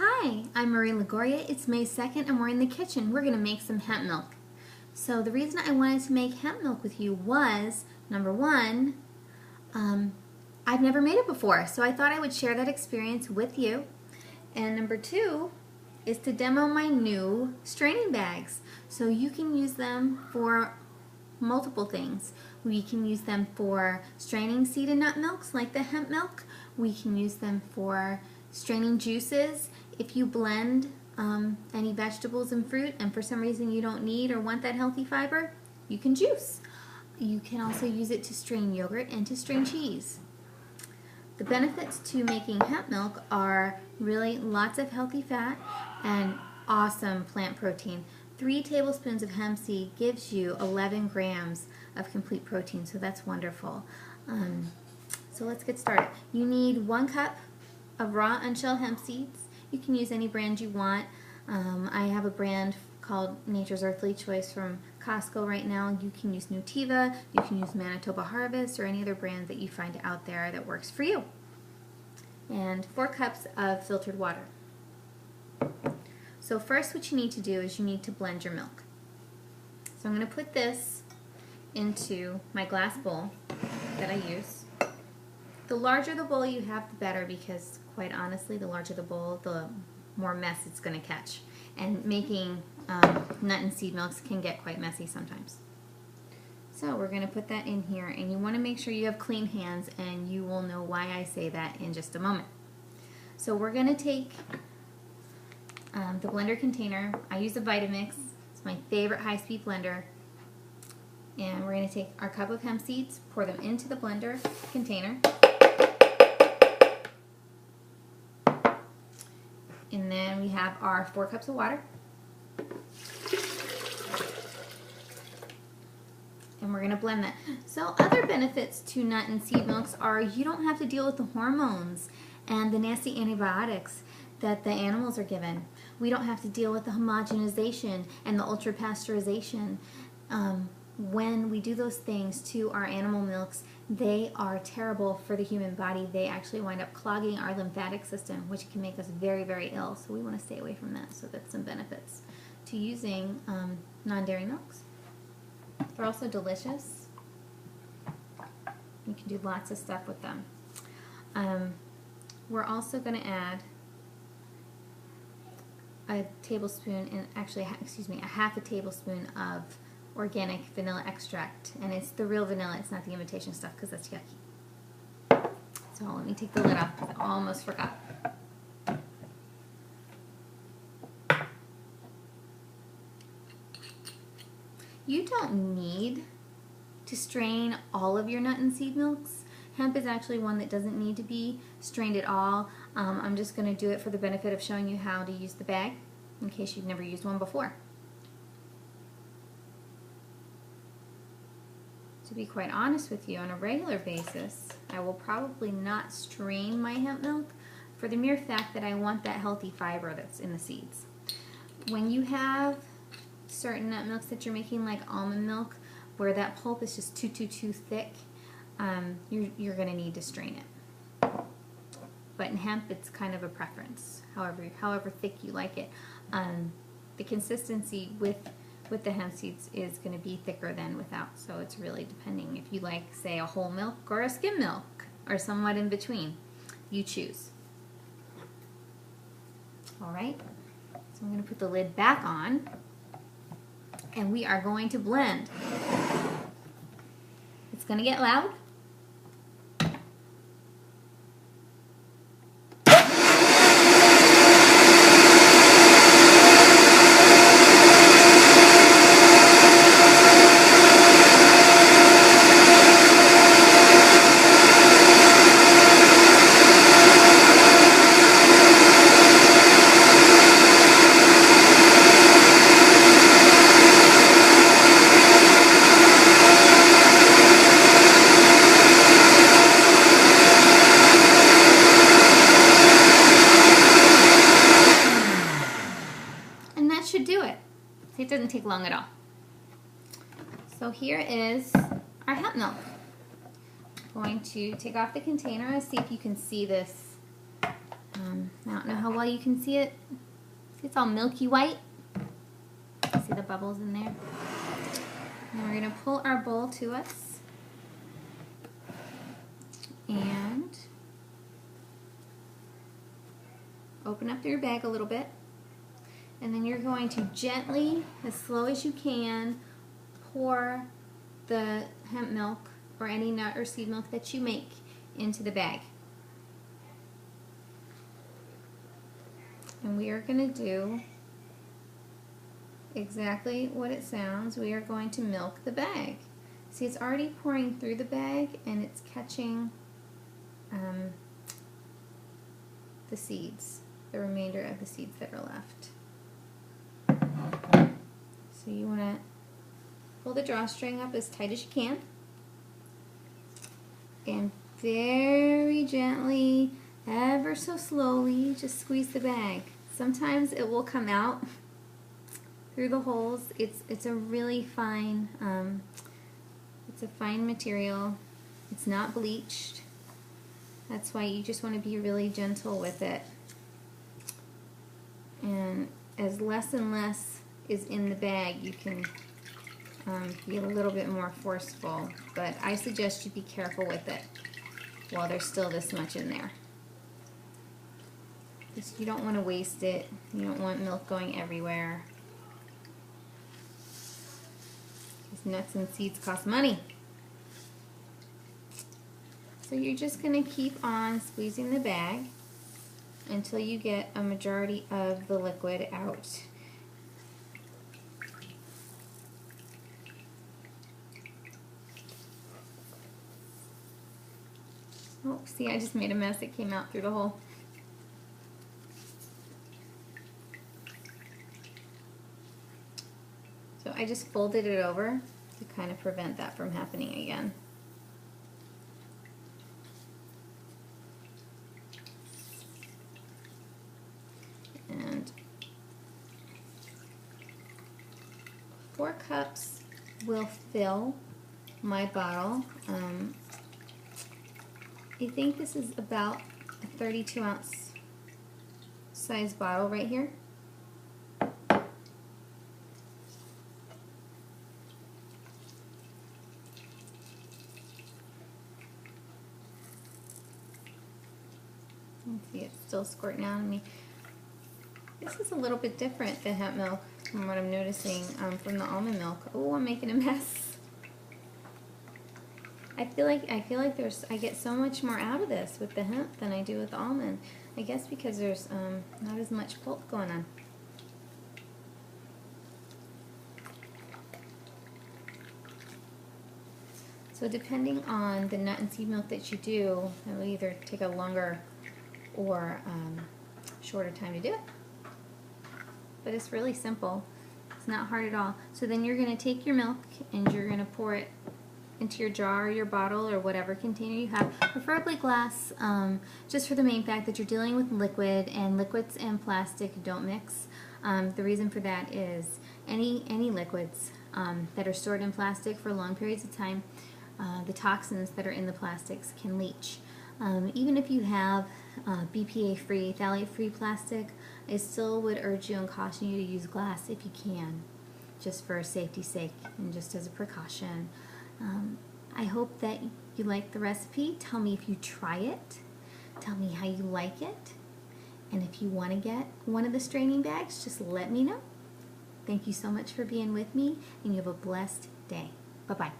Hi, I'm Marie Lagoria. It's May 2nd and we're in the kitchen. We're going to make some hemp milk. So the reason I wanted to make hemp milk with you was, number one, I've never made it before, so I thought I would share that experience with you. And number two is to demo my new straining bags. So you can use them for multiple things. We can use them for straining seed and nut milks like the hemp milk. We can use them for straining juices. If you blend any vegetables and fruit and for some reason you don't need or want that healthy fiber, you can juice. You can also use it to strain yogurt and to strain cheese. The benefits to making hemp milk are really lots of healthy fat and awesome plant protein. 3 tablespoons of hemp seed gives you 11 grams of complete protein, so that's wonderful. So let's get started. You need 1 cup of raw unshelled hemp seeds. You can use any brand you want. I have a brand called Nature's Earthly Choice from Costco right now. You can use Nutiva, you can use Manitoba Harvest, or any other brand that you find out there that works for you. And 4 cups of filtered water. So first what you need to do is you need to blend your milk. So I'm going to put this into my glass bowl that I use. The larger the bowl you have, the better, because quite honestly, the larger the bowl, the more mess it's going to catch. And making nut and seed milks can get quite messy sometimes. So we're going to put that in here, and you want to make sure you have clean hands, and you will know why I say that in just a moment. So we're going to take the blender container. I use a Vitamix. It's my favorite high-speed blender. And we're going to take our cup of hemp seeds, pour them into the blender container. And then we have our 4 cups of water. And we're going to blend that. So other benefits to nut and seed milks are you don't have to deal with the hormones and the nasty antibiotics that the animals are given. We don't have to deal with the homogenization and the ultra pasteurization. When we do those things to our animal milks, they are terrible for the human body. They actually wind up clogging our lymphatic system, which can make us very, very ill. So we want to stay away from that. So that's some benefits to using non-dairy milks. They're also delicious. You can do lots of stuff with them. We're also going to add a tablespoon, and actually, a half a tablespoon of organic vanilla extract, and it's the real vanilla, it's not the imitation stuff because that's yucky. So let me take the lid off because I almost forgot. You don't need to strain all of your nut and seed milks. Hemp is actually one that doesn't need to be strained at all. I'm just going to do it for the benefit of showing you how to use the bag in case you've never used one before. To be quite honest with you, on a regular basis, I will probably not strain my hemp milk for the mere fact that I want that healthy fiber that's in the seeds. When you have certain nut milks that you're making, like almond milk, where that pulp is just too thick, you're going to need to strain it. But in hemp, it's kind of a preference, however thick you like it. The consistency with the hemp seeds is going to be thicker than without, so it's really depending if you like, say, a whole milk or a skim milk or somewhat in between. You choose. Alright, so I'm going to put the lid back on and we are going to blend. It's going to get loud. Should do it. See, it doesn't take long at all. So here is our hemp milk. I'm going to take off the container and see if you can see this I don't know how well you can see it. See, it's all milky white. See the bubbles in there? And we're going to pull our bowl to us. And open up your bag a little bit. And then you're going to gently, as slow as you can, pour the hemp milk or any nut or seed milk that you make into the bag. And we are going to do exactly what it sounds. We are going to milk the bag. See, it's already pouring through the bag and it's catching the seeds, the remainder of the seeds that are left. So you want to pull the drawstring up as tight as you can and very gently, ever so slowly, just squeeze the bag. Sometimes it will come out through the holes. It's a really fine, it's a fine material. It's not bleached. That's why you just want to be really gentle with it. And as less and less is in the bag, you can be a little bit more forceful. But I suggest you be careful with it while there's still this much in there. Just, you don't want to waste it. You don't want milk going everywhere. These nuts and seeds cost money. So you're just going to keep on squeezing the bag until you get a majority of the liquid out. Oh, see, I just made a mess. It came out through the hole. So I just folded it over to kind of prevent that from happening again. And 4 cups will fill my bottle. I think this is about a 32-ounce size bottle right here. You can see it's still squirting out on me. This is a little bit different than hemp milk from what I'm noticing from the almond milk. Oh, I'm making a mess. I feel like I get so much more out of this with the hemp than I do with the almond. I guess because there's not as much pulp going on. So depending on the nut and seed milk that you do, it will either take a longer or shorter time to do it. But it's really simple. It's not hard at all. So then you're going to take your milk and you're going to pour it into your jar or your bottle or whatever container you have, preferably glass, just for the main fact that you're dealing with liquid, and liquids and plastic don't mix. The reason for that is any liquids that are stored in plastic for long periods of time, the toxins that are in the plastics can leach. Even if you have BPA-free, phthalate-free plastic, I still would urge you and caution you to use glass if you can, just for safety's sake and just as a precaution. I hope that you like the recipe. Tell me if you try it. Tell me how you like it. And if you want to get one of the straining bags, just let me know. Thank you so much for being with me, and you have a blessed day. Bye-bye.